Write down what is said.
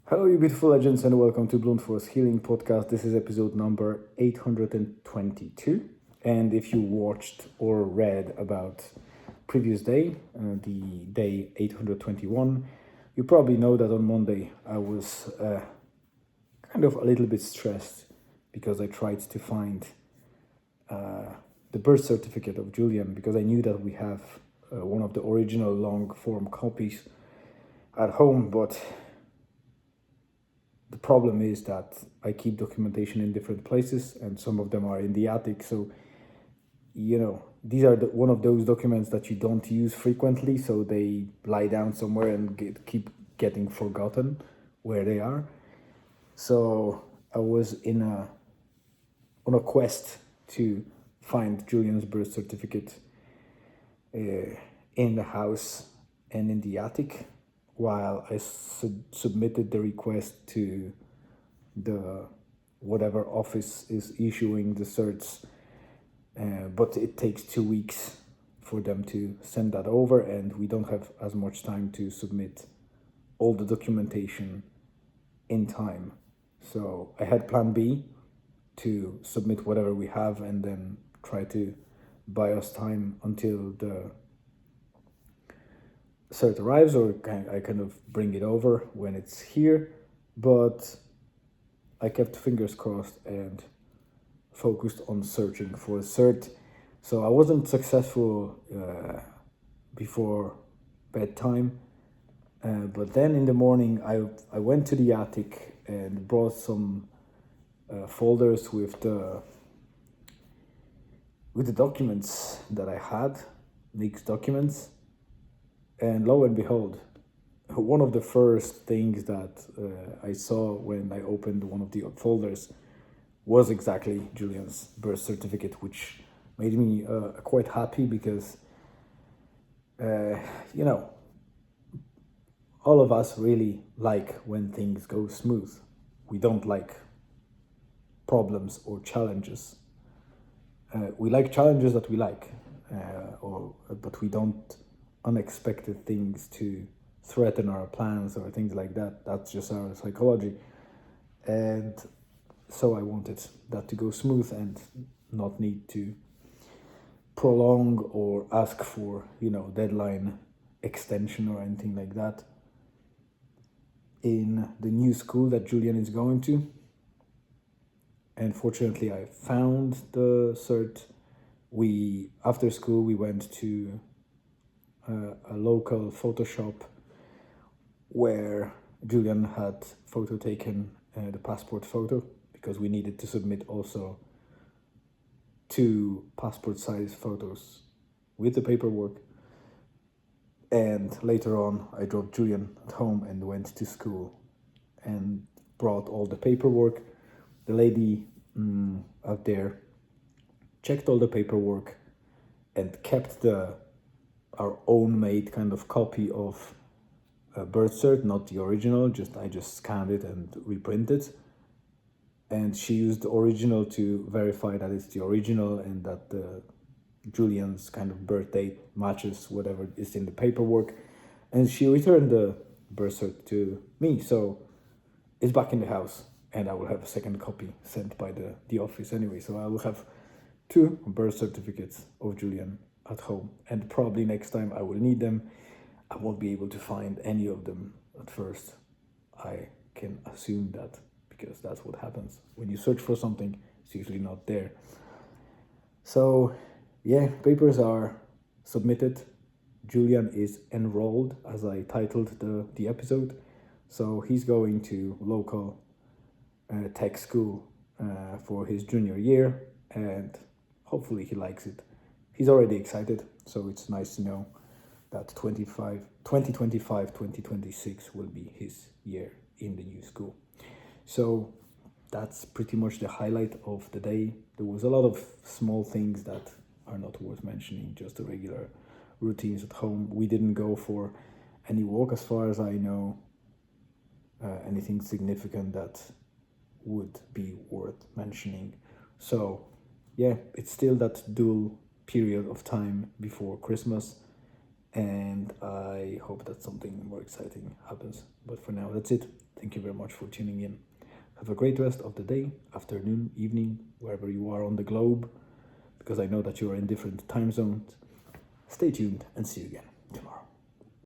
Hello, you beautiful legends, and welcome to Blunt Force Healing Podcast. This is episode number 822. And if you watched or read about previous day, the day 821, you probably know that on Monday I was kind of a little bit stressed because I tried to find the birth certificate of Julian because I knew that we have one of the original long form copies at home, but the problem is that I keep documentation in different places, and some of them are in the attic. So, these are one of those documents that you don't use frequently, so they lie down somewhere and keep getting forgotten where they are. So I was on a quest to find Julian's birth certificate in the house and in the attic, while I submitted the request to the whatever office is issuing the certs, but it takes 2 weeks for them to send that over, and we don't have as much time to submit all the documentation in time. So I had plan B to submit whatever we have and then try to buy us time until the cert arrives, or I kind of bring it over when it's here. But I kept fingers crossed and focused on searching for a cert. So I wasn't successful before bedtime. But then in the morning, I went to the attic and brought some folders with the documents that I had, Nick's documents, and lo and behold, one of the first things that I saw when I opened one of the folders was exactly Julian's birth certificate, which made me quite happy because, you know, all of us really like when things go smooth. We don't like problems or challenges. We like challenges that we like, but we don't unexpected things to threaten our plans or things like that. That's just our psychology. And so I wanted that to go smooth and not need to prolong or ask for, deadline extension or anything like that. In the new school that Julian is going to, and fortunately I found the cert. After school we went to a local photo shop where Julian had photo taken, the passport photo, because we needed to submit also 2 passport size photos with the paperwork. And later on I dropped Julian at home and went to school and brought all the paperwork. The lady out there checked all the paperwork and kept our own made kind of copy of birth cert, not the original. I just scanned it and reprinted, and she used the original to verify that it's the original and that the Julian's kind of birth date matches whatever is in the paperwork, and she returned the birth cert to me. So it's back in the house, and I will have a second copy sent by the office anyway. So I will have 2 birth certificates of Julian at home, and probably next time I will need them. I won't be able to find any of them at first. I can assume that, because that's what happens. When you search for something, it's usually not there. So, yeah, papers are submitted. Julian is enrolled, as I titled the episode. So he's going to local tech school for his junior year, and hopefully he likes it. He's already excited, so it's nice to know that 2025, 2026 will be his year in the new school. So that's pretty much the highlight of the day. There was a lot of small things that are not worth mentioning, just the regular routines at home. We didn't go for any walk, as far as I know, anything significant that would be worth mentioning. So yeah, it's still that dual period of time before Christmas, and I hope that something more exciting happens. But for now, that's it. Thank you very much for tuning in. Have a great rest of the day, afternoon, evening, wherever you are on the globe, because I know that you are in different time zones. Stay tuned and see you again.